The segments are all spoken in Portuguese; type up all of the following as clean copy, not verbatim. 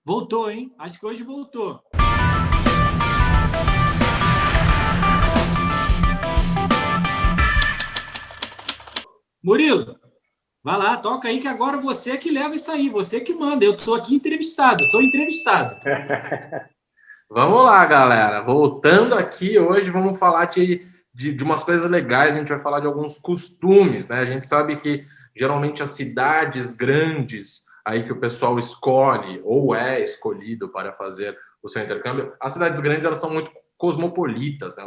Voltou, hein? Acho que hoje voltou. Murilo, vai lá, toca aí que agora você é que leva isso aí, você que manda. Eu estou aqui entrevistado, sou entrevistado. Vamos lá, galera. Voltando aqui, hoje vamos falar de umas coisas legais, a gente vai falar de alguns costumes, né? A gente sabe que geralmente as cidades grandes aí que o pessoal escolhe ou é escolhido para fazer o seu intercâmbio, as cidades grandes elas são muito cosmopolitas, né?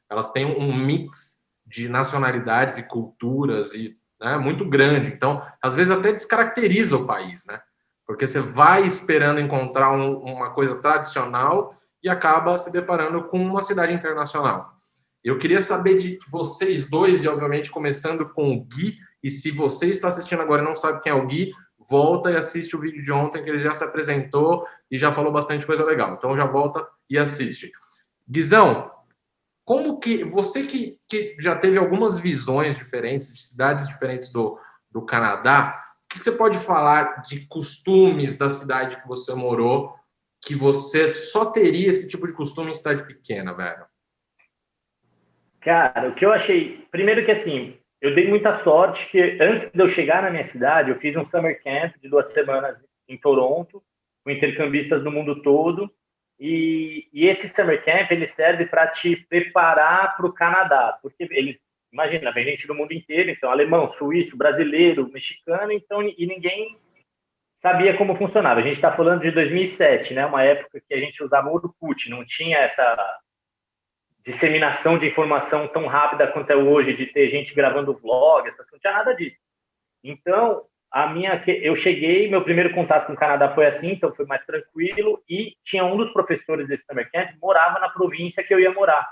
Elas têm um mix de nacionalidades e culturas e, né, muito grande. Então, às vezes até descaracteriza o país, né? Porque você vai esperando encontrar uma coisa tradicional e acaba se deparando com uma cidade internacional. Eu queria saber de vocês dois, e obviamente começando com o Gui, e se você está assistindo agora e não sabe quem é o Gui, volta e assiste o vídeo de ontem, que ele já se apresentou e já falou bastante coisa legal. Então já volta e assiste. Guizão, como que você que já teve algumas visões diferentes, de cidades diferentes do Canadá, o que você pode falar de costumes da cidade que você morou, que você só teria esse tipo de costume em cidade pequena, velho? Cara, o que eu achei... Primeiro que, assim, eu dei muita sorte que antes de eu chegar na minha cidade, eu fiz um summer camp de 2 semanas em Toronto, com intercambistas do mundo todo. E esse summer camp, ele serve para te preparar para o Canadá. Porque eles... Imagina, vem gente do mundo inteiro, então alemão, suíço, brasileiro, mexicano, então, e ninguém sabia como funcionava. A gente está falando de 2007, né? Uma época que a gente usava o Orkut, não tinha essa disseminação de informação tão rápida quanto é hoje, de ter gente gravando vlog, não tinha nada disso. Então, eu cheguei, meu primeiro contato com o Canadá foi assim, então foi mais tranquilo, e tinha um dos professores desse summer camp que morava na província que eu ia morar.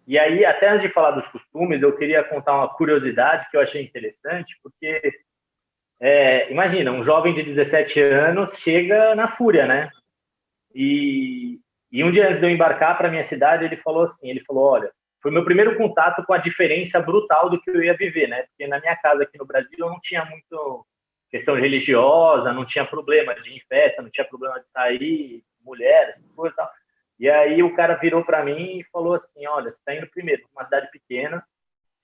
E aí, até antes de falar dos costumes, eu queria contar uma curiosidade que eu achei interessante, porque, imagina, um jovem de 17 anos chega na fúria, né? E um dia antes de eu embarcar para minha cidade, ele falou assim, olha, foi meu primeiro contato com a diferença brutal do que eu ia viver, né? Porque na minha casa aqui no Brasil eu não tinha muito questão religiosa, não tinha problema de ir em festa, não tinha problema de sair, mulher, essas coisas e tal. E aí o cara virou para mim e falou assim, olha, você está indo primeiro para uma cidade pequena,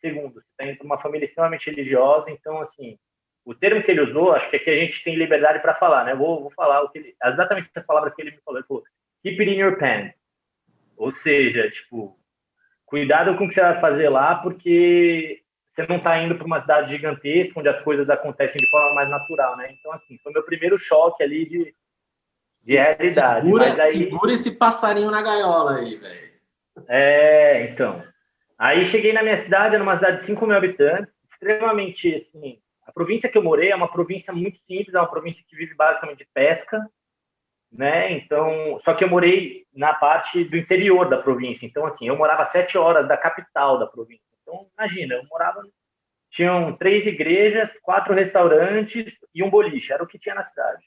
segundo, você está indo para uma família extremamente religiosa, então, assim, o termo que ele usou, acho que aqui a gente tem liberdade para falar, né? Vou falar exatamente as palavras que ele me falou. Ele falou, keep it in your pants. Ou seja, tipo, cuidado com o que você vai fazer lá, porque você não está indo para uma cidade gigantesca, onde as coisas acontecem de forma mais natural, né? Então, assim, foi meu primeiro choque ali de realidade. Segura esse passarinho na gaiola aí, velho. Então. Aí cheguei na minha cidade, era uma cidade de 5 mil habitantes, extremamente, assim, a província que eu morei é uma província muito simples, é uma província que vive basicamente de pesca, né? Então, só que eu morei na parte do interior da província. Então, assim, eu morava a 7 horas da capital da província. Então, imagina, tinham 3 igrejas, 4 restaurantes e um boliche, era o que tinha na cidade.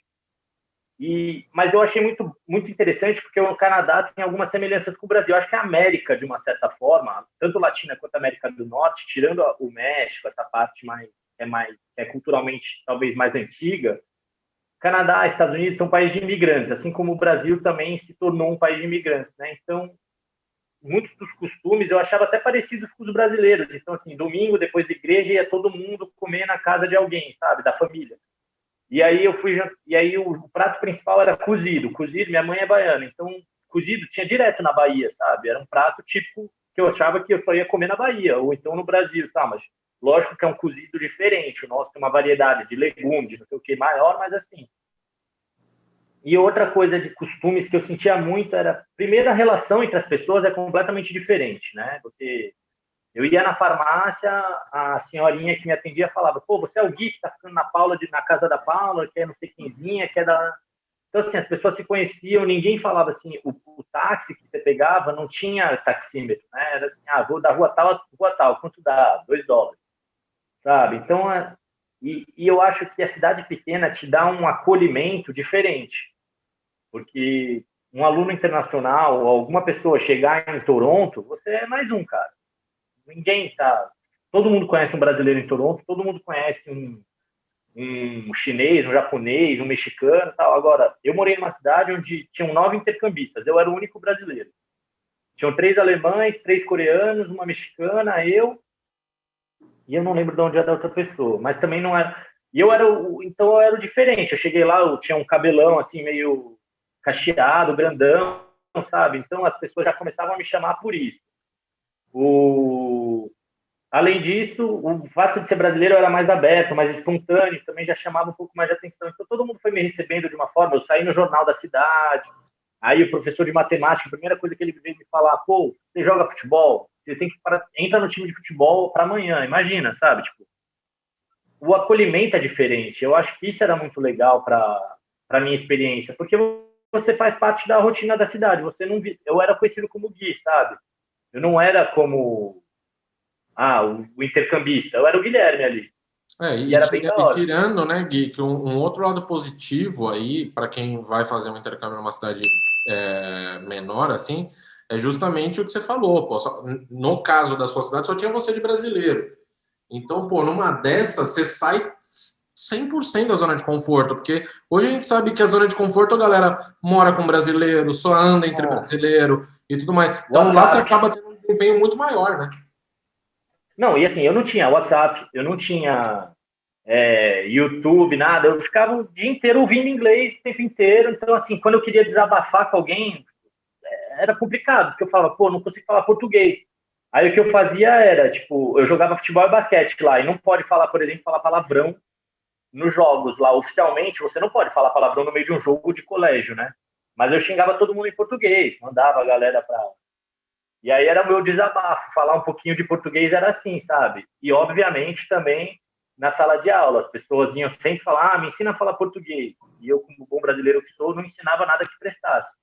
Mas eu achei muito, muito interessante porque o Canadá tem algumas semelhanças com o Brasil. Eu acho que a América, de uma certa forma, tanto Latina quanto a América do Norte, tirando o México, essa parte é culturalmente talvez mais antiga, Canadá e Estados Unidos são países de imigrantes, assim como o Brasil também se tornou um país de imigrantes, né? Então, muitos dos costumes eu achava até parecidos com os brasileiros. Então, assim, domingo, depois da igreja, ia todo mundo comer na casa de alguém, sabe? Da família. E aí o prato principal era cozido. Cozido, minha mãe é baiana, então cozido tinha direto na Bahia, sabe? Era um prato típico que eu achava que eu só ia comer na Bahia, ou então no Brasil, tá? Mas lógico que é um cozido diferente. O nosso tem uma variedade de legumes, não sei o que, maior, mas assim. E outra coisa de costumes que eu sentia muito era, primeiro, a relação entre as pessoas é completamente diferente, né? Eu ia na farmácia, a senhorinha que me atendia falava, pô, você é o Gui que tá ficando na casa da Paula, que é não sei quemzinha, que é da... Então, assim, as pessoas se conheciam, ninguém falava assim, o táxi que você pegava não tinha taxímetro, né? Era assim, vou da rua tal, quanto dá? $2, sabe? Então, e eu acho que a cidade pequena te dá um acolhimento diferente, porque um aluno internacional ou alguma pessoa chegar em Toronto, você é mais um, cara. Todo mundo conhece um brasileiro em Toronto, todo mundo conhece um um chinês, um japonês, um mexicano e tal. Agora, eu morei numa cidade onde tinham 9 intercambistas, eu era o único brasileiro. Tinham 3 alemães, 3 coreanos, uma mexicana, e eu não lembro de onde era a outra pessoa, mas também não era... E então eu era o diferente, eu cheguei lá, eu tinha um cabelão assim, meio cacheado, grandão, sabe? Então as pessoas já começavam a me chamar por isso. Além disso, o fato de ser brasileiro era mais aberto, mais espontâneo, também já chamava um pouco mais de atenção. Então todo mundo foi me recebendo de uma forma, eu saí no jornal da cidade, aí o professor de matemática, a primeira coisa que ele veio me falar, pô, você joga futebol? Você tem que entra no time de futebol para amanhã, imagina, sabe? Tipo, o acolhimento é diferente. Eu acho que isso era muito legal para minha experiência, porque você faz parte da rotina da cidade. Você não, eu era conhecido como Gui, sabe? Eu não era como o intercambista. Eu era o Guilherme ali. E era bem da hora. Tirando, né, Gui, que um outro lado positivo aí, para quem vai fazer um intercâmbio numa cidade menor, assim, é justamente o que você falou. Pô, no caso da sua cidade, só tinha você de brasileiro. Então, pô, numa dessas, você sai 100% da zona de conforto, porque hoje a gente sabe que a zona de conforto a galera mora com brasileiro, só anda entre brasileiro e tudo mais. Então, lá você acaba tendo um desempenho muito maior, né? Não, e assim, eu não tinha WhatsApp, eu não tinha YouTube, nada. Eu ficava o dia inteiro ouvindo inglês o tempo inteiro. Então, assim, quando eu queria desabafar com alguém, era complicado, porque eu falava, pô, não consigo falar português. Aí o que eu fazia era, tipo, eu jogava futebol e basquete lá, e não pode falar, por exemplo, falar palavrão nos jogos lá. Oficialmente, você não pode falar palavrão no meio de um jogo de colégio, né? Mas eu xingava todo mundo em português, mandava a galera pra... E aí era o meu desabafo, falar um pouquinho de português era assim, sabe? E, obviamente, também na sala de aula, as pessoas vinham sempre falar, me ensina a falar português. E eu, como bom brasileiro que sou, não ensinava nada que prestasse.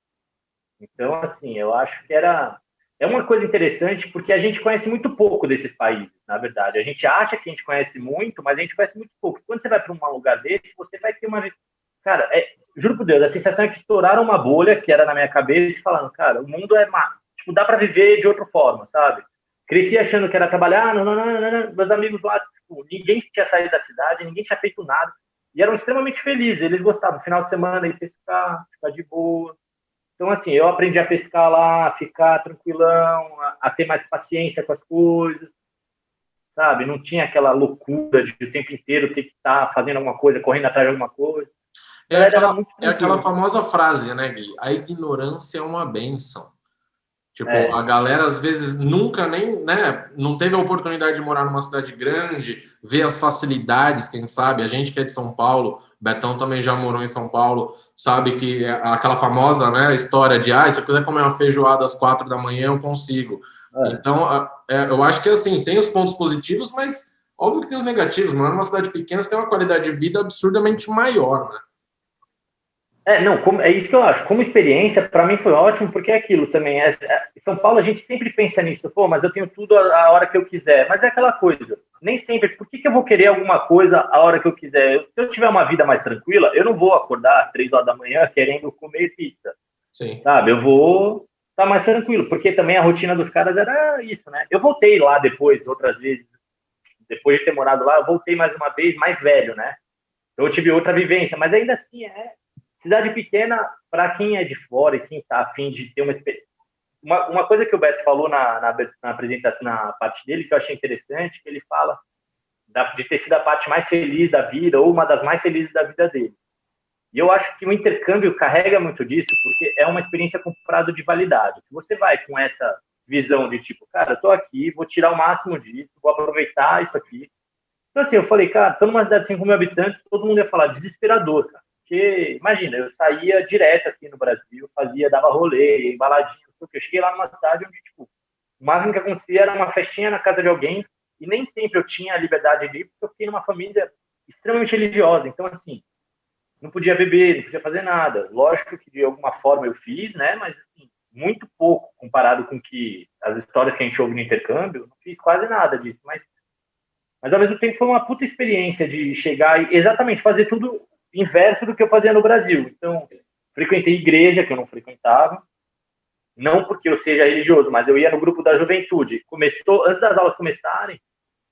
Então, assim, eu acho que é uma coisa interessante, porque a gente conhece muito pouco desses países, na verdade. A gente acha que a gente conhece muito, mas a gente conhece muito pouco. Quando você vai para um lugar desse, você vai ter uma... Cara, juro por Deus, a sensação é que estouraram uma bolha que era na minha cabeça, falando, cara, o mundo é... Tipo, dá para viver de outra forma, sabe? Cresci achando que era trabalhar, não. Meus amigos lá, tipo, ninguém tinha saído da cidade, ninguém tinha feito nada. E eram extremamente felizes, eles gostavam. No final de semana, ir pescar, ficar de boa. Então, assim, eu aprendi a pescar lá, a ficar tranquilão, a ter mais paciência com as coisas, sabe? Não tinha aquela loucura de o tempo inteiro ter que estar fazendo alguma coisa, correndo atrás de alguma coisa. É aquela famosa frase, né, Gui? A ignorância é uma bênção. Tipo, a galera às vezes nunca nem, né, não teve a oportunidade de morar numa cidade grande, ver as facilidades, quem sabe, a gente que é de São Paulo, Betão também já morou em São Paulo, sabe que aquela famosa, né, história de, se eu quiser comer uma feijoada às 4 da manhã, eu consigo. Então, eu acho que, assim, tem os pontos positivos, mas óbvio que tem os negativos. Morar numa cidade pequena, você tem uma qualidade de vida absurdamente maior, né? É isso que eu acho. Como experiência, para mim foi ótimo, porque é aquilo também. Em São Paulo, a gente sempre pensa nisso. Pô, mas eu tenho tudo a hora que eu quiser. Mas é aquela coisa. Nem sempre. Por que eu vou querer alguma coisa a hora que eu quiser? Se eu tiver uma vida mais tranquila, eu não vou acordar às 3 horas da manhã querendo comer pizza. Sim. Sabe? Eu vou estar mais tranquilo. Porque também a rotina dos caras era isso, né? Eu voltei lá depois, outras vezes. Depois de ter morado lá, eu voltei mais uma vez, mais velho, né? Então eu tive outra vivência. Mas ainda assim, cidade pequena, para quem é de fora e quem está afim de ter uma experiência. Uma coisa que o Beto falou na apresentação, na parte dele, que eu achei interessante, que ele fala de ter sido a parte mais feliz da vida, ou uma das mais felizes da vida dele. E eu acho que o intercâmbio carrega muito disso, porque é uma experiência com prazo de validade. Se você vai com essa visão de tipo, cara, eu tô aqui, vou tirar o máximo disso, vou aproveitar isso aqui. Então, assim, eu falei, cara, tô numa cidade de 5 mil habitantes, todo mundo ia falar desesperador, cara. Porque, imagina, eu saía direto aqui no Brasil, dava rolê, embaladinha, porque eu cheguei lá numa cidade onde, tipo, o máximo que acontecia era uma festinha na casa de alguém, e nem sempre eu tinha a liberdade de ir, porque eu fiquei numa família extremamente religiosa. Então, assim, não podia beber, não podia fazer nada. Lógico que de alguma forma eu fiz, né? Mas, assim, muito pouco comparado com as histórias que a gente ouve no intercâmbio, não fiz quase nada disso. Mas ao mesmo tempo foi uma puta experiência de chegar e exatamente fazer tudo inverso do que eu fazia no Brasil. Então, frequentei igreja, que eu não frequentava, não porque eu seja religioso, mas eu ia no grupo da juventude. Começou, antes das aulas começarem,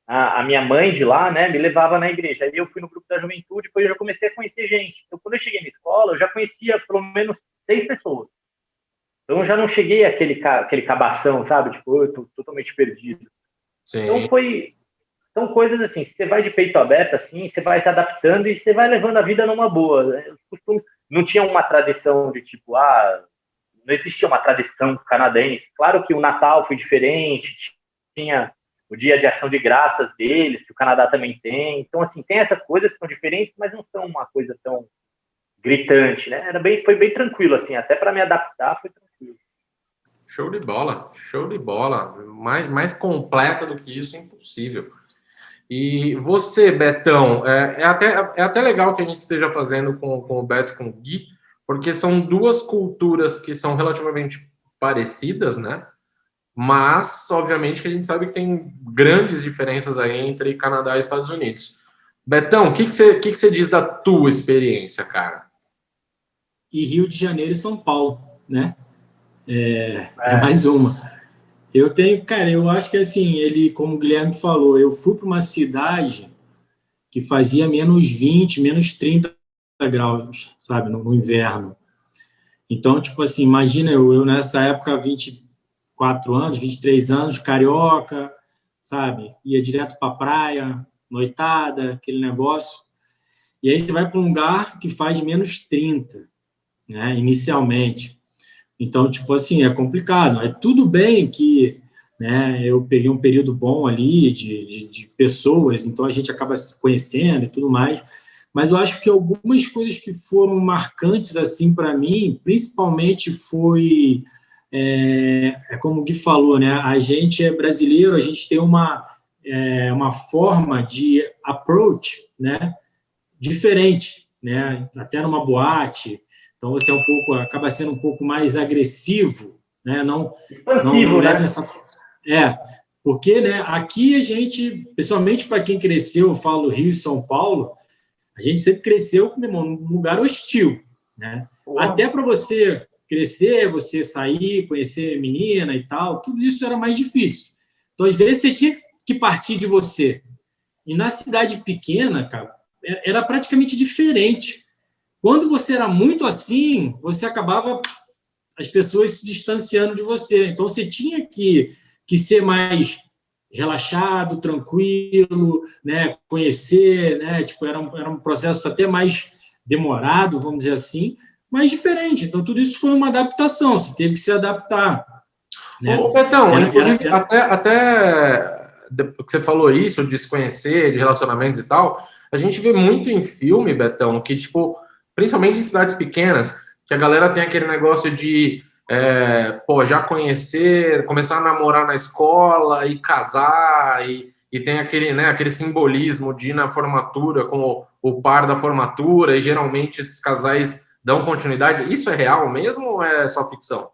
a minha mãe de lá, né, me levava na igreja. Aí eu fui no grupo da juventude, depois eu já comecei a conhecer gente. Então, quando eu cheguei na escola, eu já conhecia pelo menos 6 pessoas. Então, eu já não cheguei aquele cabação, sabe? Tipo, eu tô totalmente perdido. Sim. Então, são coisas assim, se você vai de peito aberto, assim, você vai se adaptando e você vai levando a vida numa boa. Né? Os costumes, não tinha uma tradição de tipo, não existia uma tradição canadense. Claro que o Natal foi diferente, tinha o Dia de Ação de Graças deles, que o Canadá também tem. Então, assim, tem essas coisas que são diferentes, mas não são uma coisa tão gritante, né? Foi bem tranquilo, assim, até para me adaptar foi tranquilo. Show de bola, show de bola. Mais completa do que isso é impossível. E você, Betão, é até legal que a gente esteja fazendo com o Beto e com o Gui, porque são duas culturas que são relativamente parecidas, né? Mas, obviamente, que a gente sabe que tem grandes diferenças aí entre Canadá e Estados Unidos. Betão, o que você diz da tua experiência, cara? E Rio de Janeiro e São Paulo, né? É mais uma. Eu acho que assim, como o Guilherme falou, eu fui para uma cidade que fazia menos 20, menos 30 graus, sabe, no inverno. Então, tipo assim, imagina eu nessa época, 24 anos, 23 anos, carioca, sabe? Ia direto para a praia, noitada, aquele negócio. E aí você vai para um lugar que faz menos 30, né, inicialmente. Então, tipo assim, é complicado. É tudo bem que, né, eu peguei um período bom ali de pessoas, então a gente acaba se conhecendo e tudo mais, mas eu acho que algumas coisas que foram marcantes assim para mim, principalmente foi, como o Gui falou, né, a gente é brasileiro, a gente tem uma forma de approach, né, diferente, né, até numa boate. Então você acaba sendo um pouco mais agressivo, né? Expansivo, leva né? essa. Porque, né? Aqui a gente, pessoalmente para quem cresceu, eu falo Rio e São Paulo, a gente sempre cresceu num lugar hostil, né? Até para você crescer, você sair, conhecer menina e tal, tudo isso era mais difícil. Então às vezes você tinha que partir de você. E na cidade pequena, cara, era praticamente diferente. Quando você era muito assim, você acabava as pessoas se distanciando de você. Então, você tinha que ser mais relaxado, tranquilo, né? Conhecer, né? Tipo, era um processo até mais demorado, vamos dizer assim, mas diferente. Então, tudo isso foi uma adaptação, você teve que se adaptar. Né? Ô, Betão, inclusive, até que você falou isso, de se conhecer, de relacionamentos e tal, a gente vê muito em filme, Betão, que, tipo, principalmente em cidades pequenas, que a galera tem aquele negócio de já conhecer, começar a namorar na escola e casar, e tem aquele simbolismo de ir na formatura com o par da formatura, e geralmente esses casais dão continuidade. Isso é real mesmo ou é só ficção?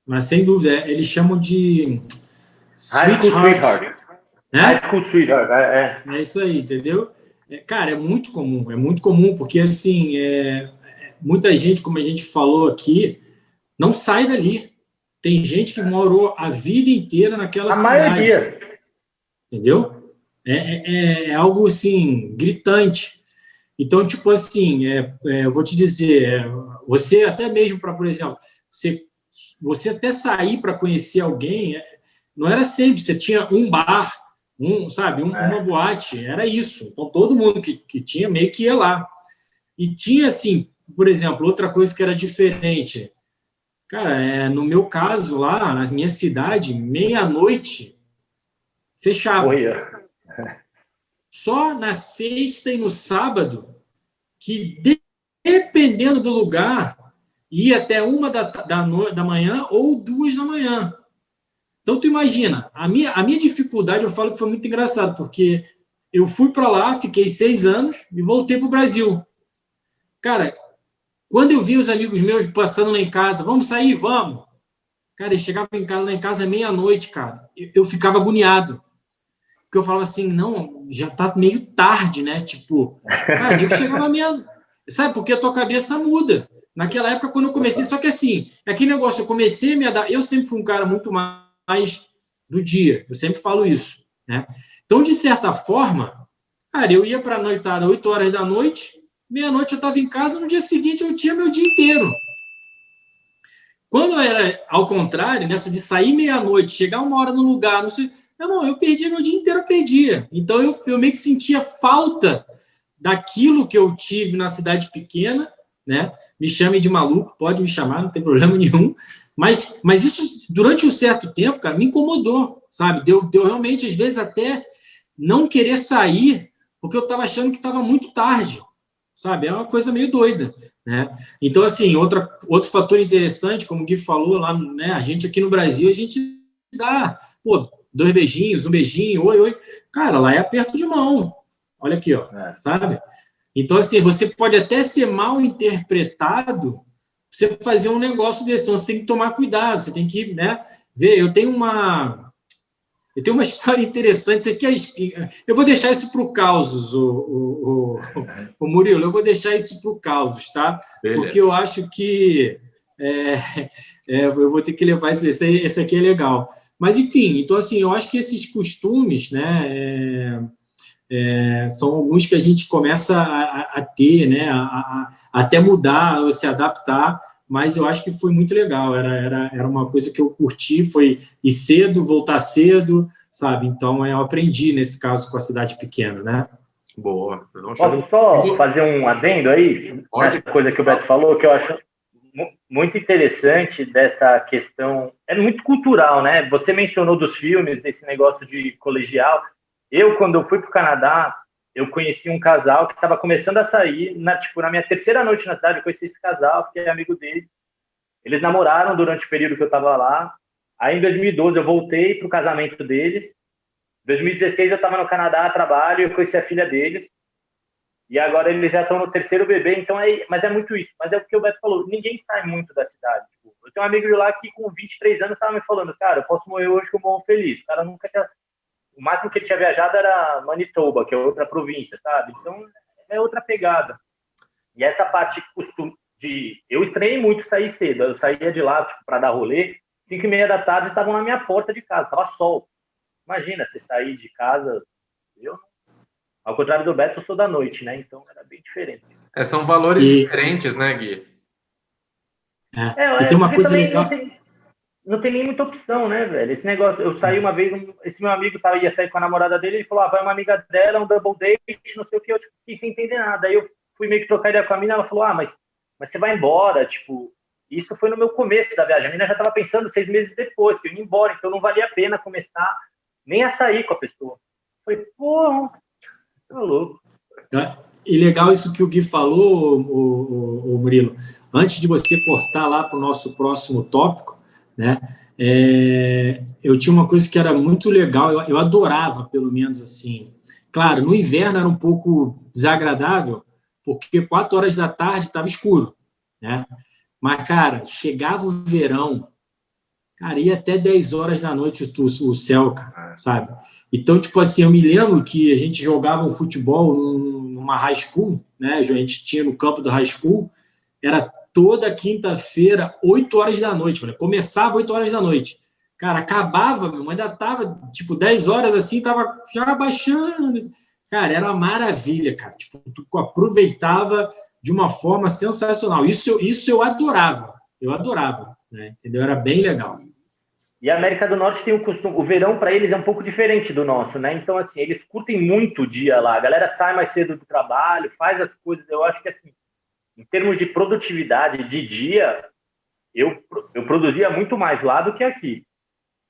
Mas, sem dúvida, eles chamam de High School Sweetheart. Né? High School Sweetheart, É isso aí, entendeu? Cara, é muito comum, porque, assim, muita gente, como a gente falou aqui, não sai dali. Tem gente que morou a vida inteira naquela cidade. Maioria. Entendeu? É algo, assim, gritante. Então, tipo assim, eu vou te dizer, você até mesmo para, por exemplo, você até sair para conhecer alguém, não era sempre, você tinha um bar, uma boate, era isso. Então, todo mundo que tinha meio que ia lá. E tinha, assim, por exemplo, outra coisa que era diferente. Cara, no meu caso, lá, na minha cidade, meia-noite, fechava. Olha. Só na sexta e no sábado, que dependendo do lugar, ia até 1 da manhã ou 2 da manhã. Então, tu imagina, a minha dificuldade, eu falo que foi muito engraçado, porque eu fui para lá, fiquei 6 anos e voltei para o Brasil. Cara, quando eu vi os amigos meus passando lá em casa, vamos sair? Vamos. Cara, eles chegavam lá em casa meia-noite, cara. Eu ficava agoniado. Porque eu falava assim, não, já tá meio tarde, né? Tipo, cara, eu chegava meia... Sabe, porque a tua cabeça muda. Naquela época, quando eu comecei, só que assim, aquele negócio, eu comecei a me adaptar, eu sempre fui um cara muito mais do dia, eu sempre falo isso, né? Então, de certa forma, cara, eu ia para a noitada 8 horas da noite, meia-noite eu estava em casa, no dia seguinte eu tinha meu dia inteiro. Quando era ao contrário, nessa de sair meia-noite, chegar 1 hora no lugar, não sei, não, eu perdia meu dia inteiro, eu perdia. Então, eu meio que sentia falta daquilo que eu tive na cidade pequena, né? Me chame de maluco, pode me chamar, não tem problema nenhum. Mas isso, durante um certo tempo, cara, me incomodou, sabe? Deu realmente, às vezes, até não querer sair, porque eu estava achando que estava muito tarde, sabe? É uma coisa meio doida, né? Então, assim, outro fator interessante, como o Gui falou lá, né? A gente aqui no Brasil, a gente dá, 2 beijinhos, um beijinho, oi, oi. Cara, lá é aperto de mão. Olha aqui, ó, sabe? Então, assim, você pode até ser mal interpretado você fazer um negócio desse. Então, você tem que tomar cuidado, você tem que, né, ver. Eu tenho uma história interessante. Você quer... Eu vou deixar isso para o Causos, o Murilo, eu vou deixar isso para o Causos, tá? Beleza. Porque eu acho que eu vou ter que levar isso. Esse aqui é legal. Mas, enfim, então, assim, eu acho que esses costumes, né, são alguns que a gente começa a ter, né, a até mudar ou se adaptar, mas eu acho que foi muito legal, era uma coisa que eu curti, foi ir cedo, voltar cedo, sabe? Então, eu aprendi, nesse caso, com a cidade pequena, né? Boa. Posso só fazer um adendo aí? Essa coisa que o Beto falou, que eu acho muito interessante dessa questão, é muito cultural, né? Você mencionou dos filmes, desse negócio de colegial. Quando eu fui para o Canadá, eu conheci um casal que estava começando a sair, na minha terceira noite na cidade, eu conheci esse casal, fiquei amigo dele. Eles namoraram durante o período que eu estava lá. Aí, em 2012, eu voltei para o casamento deles. Em 2016, eu estava no Canadá a trabalho, eu conheci a filha deles. E agora eles já estão no terceiro bebê, então mas é muito isso. Mas é o que o Beto falou, ninguém sai muito da cidade. Eu tenho um amigo lá que com 23 anos estava me falando, cara, eu posso morrer hoje que eu morro feliz. O cara nunca tinha... O máximo que ele tinha viajado era Manitoba, que é outra província, sabe? Então, é outra pegada. E essa parte de... Eu estranhei muito sair cedo. Eu saía de lá para dar rolê, 5h30 da tarde, estavam na minha porta de casa, estava sol. Imagina, você sair de casa... Ao contrário do Beto, eu sou da noite, né? Então, era bem diferente. São valores diferentes, né, Gui? E tem uma coisa legal... Não tem nem muita opção, né, velho? Esse negócio, eu saí uma vez, esse meu amigo ia sair com a namorada dele, ele falou, vai uma amiga dela, um double date, não sei o que, eu fiquei sem entender nada. Aí eu fui meio que trocar ideia com a mina, ela falou, mas você vai embora, isso foi no meu começo da viagem. A mina já estava pensando 6 meses depois, que eu ia embora, então não valia a pena começar nem a sair com a pessoa. Eu falei, porra, tá louco. E legal isso que o Gui falou, o Murilo, antes de você cortar lá para o nosso próximo tópico, né? Eu tinha uma coisa que era muito legal, eu adorava, pelo menos assim. Claro, no inverno era um pouco desagradável, porque 4 horas da tarde estava escuro, né? Mas, cara, chegava o verão, cara, ia até 10 horas da noite o céu, cara, sabe? Então, assim, eu me lembro que a gente jogava um futebol numa high school, né? A gente tinha no campo do high school, era toda quinta-feira, 8 horas da noite. Começava 8 horas da noite. Cara, acabava, ainda estava, 10 horas assim, estava já baixando. Cara, era uma maravilha, cara. Tu aproveitava de uma forma sensacional. Isso eu adorava. Eu adorava, né? Entendeu? Era bem legal. E a América do Norte tem um costume... O verão, para eles, é um pouco diferente do nosso, né? Então, assim, eles curtem muito o dia lá. A galera sai mais cedo do trabalho, faz as coisas. Eu acho que, assim, em termos de produtividade de dia, eu produzia muito mais lá do que aqui,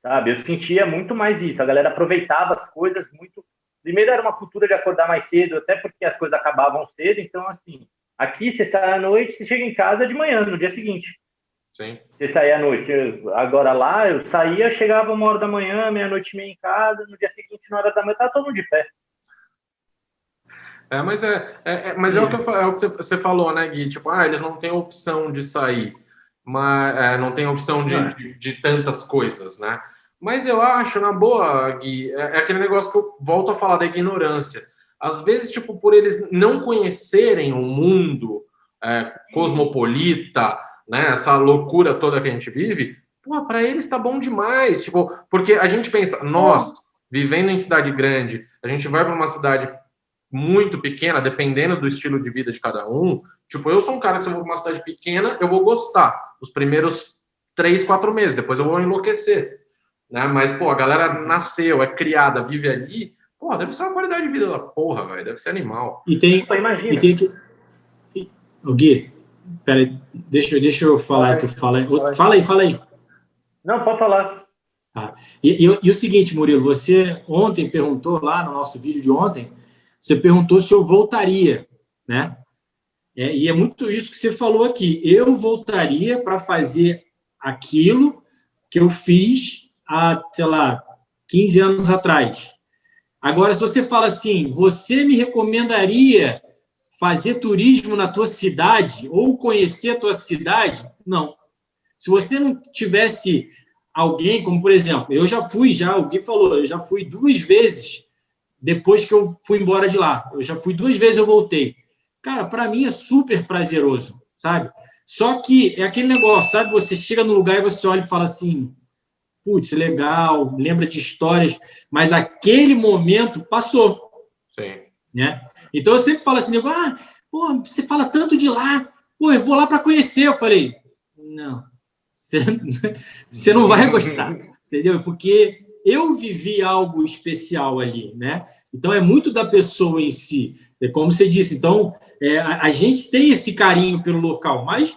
sabe? Eu sentia muito mais isso. A galera aproveitava as coisas muito... Primeiro era uma cultura de acordar mais cedo, até porque as coisas acabavam cedo. Então, assim, aqui você sai à noite, você chega em casa de manhã, no dia seguinte. Sim. Você saía à noite. Agora lá, eu saía, chegava 1 hora da manhã, meia-noite e meia em casa, no dia seguinte, 1 hora da manhã, estava todo mundo de pé. Mas é o que você falou, né, Gui? Eles não têm opção de sair, mas não tem opção de tantas coisas, né? Mas eu acho, na boa, Gui, é aquele negócio que eu volto a falar da ignorância. Às vezes, por eles não conhecerem o mundo cosmopolita, né, essa loucura toda que a gente vive, para eles tá bom demais. Porque a gente pensa, nós vivendo em cidade grande, a gente vai para uma cidade muito pequena, dependendo do estilo de vida de cada um. Tipo, eu sou um cara que, se eu vou para uma cidade pequena, eu vou gostar os primeiros 3, 4 meses, depois eu vou enlouquecer, né? Mas, pô, a galera nasceu, é criada, vive ali, pô, deve ser uma qualidade de vida da porra, velho, deve ser animal. E tem, Imagina. e tem que... O Gui, peraí, deixa eu falar, tu fala aí. Fala aí. Não, pode falar. Tá. E o seguinte, Murilo, você ontem perguntou lá no nosso vídeo de ontem, você perguntou se eu voltaria, né? E é muito isso que você falou aqui. Eu voltaria para fazer aquilo que eu fiz há, sei lá, 15 anos atrás. Agora, se você fala assim, você me recomendaria fazer turismo na tua cidade ou conhecer a tua cidade? Não. Se você não tivesse alguém, como por exemplo, eu já fui, o Gui falou, eu já fui 2 vezes depois que eu fui embora de lá. Eu já fui 2 vezes, eu voltei. Cara, para mim é super prazeroso, sabe? Só que é aquele negócio, sabe? Você chega no lugar e você olha e fala assim, putz, legal, lembra de histórias, mas aquele momento passou. Sim. Né? Então eu sempre falo assim, pô, você fala tanto de lá, pô, eu vou lá para conhecer. Eu falei, não, você não vai gostar, entendeu? Porque eu vivi algo especial ali, né? Então é muito da pessoa em si, como você disse. Então a gente tem esse carinho pelo local, mas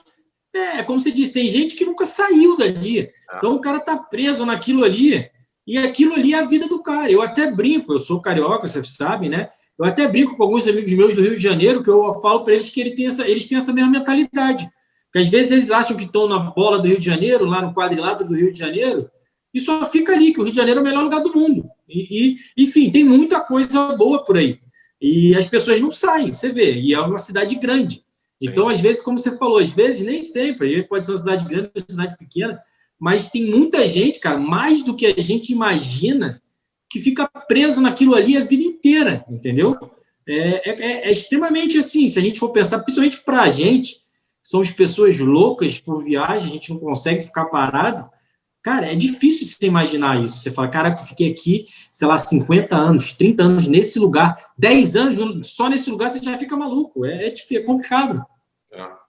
como você disse, tem gente que nunca saiu dali. Então o cara tá preso naquilo ali e aquilo ali é a vida do cara. Eu até brinco, eu sou carioca, você sabe, né? Eu até brinco com alguns amigos meus do Rio de Janeiro, que eu falo para eles que eles têm essa mesma mentalidade. Porque às vezes eles acham que estão na bola do Rio de Janeiro, lá no quadrilátero do Rio de Janeiro, e só fica ali, que o Rio de Janeiro é o melhor lugar do mundo. Enfim, tem muita coisa boa por aí. E as pessoas não saem, você vê, e é uma cidade grande. Sim. Então, às vezes, como você falou, às vezes, nem sempre, pode ser uma cidade grande, uma cidade pequena, mas tem muita gente, cara, mais do que a gente imagina, que fica preso naquilo ali a vida inteira, entendeu? É extremamente assim, se a gente for pensar, principalmente para a gente, somos pessoas loucas por viagem, a gente não consegue ficar parado. Cara, é difícil você imaginar isso. Você fala, caraca, eu fiquei aqui, sei lá, 50 anos, 30 anos nesse lugar, 10 anos só nesse lugar, você já fica maluco. É complicado.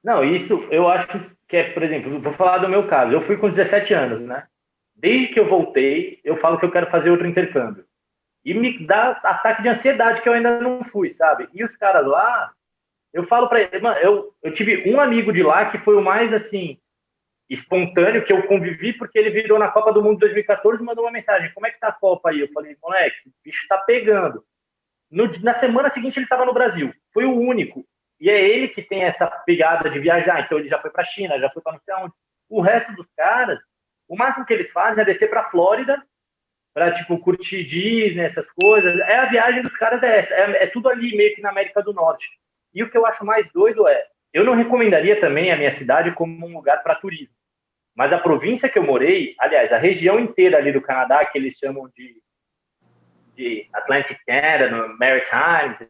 Não, isso eu acho que por exemplo, vou falar do meu caso. Eu fui com 17 anos, né? Desde que eu voltei, eu falo que eu quero fazer outro intercâmbio. E me dá ataque de ansiedade que eu ainda não fui, sabe? E os caras lá, eu falo pra eles, mano, eu tive um amigo de lá que foi o mais, assim, espontâneo que eu convivi, porque ele virou na Copa do Mundo de 2014 e mandou uma mensagem, como é que tá a Copa aí? Eu falei, moleque, o bicho tá pegando. Na semana seguinte ele tava no Brasil. Foi o único. E é ele que tem essa pegada de viajar. Então ele já foi pra China, já foi pra não sei onde. O resto dos caras, o máximo que eles fazem é descer pra Flórida, pra, tipo, curtir Disney, essas coisas. A viagem dos caras é essa. É tudo ali, meio que na América do Norte. E o que eu acho mais doido eu não recomendaria também a minha cidade como um lugar para turismo. Mas a província que eu morei, aliás, a região inteira ali do Canadá, que eles chamam de Atlantic Canada, Maritimes,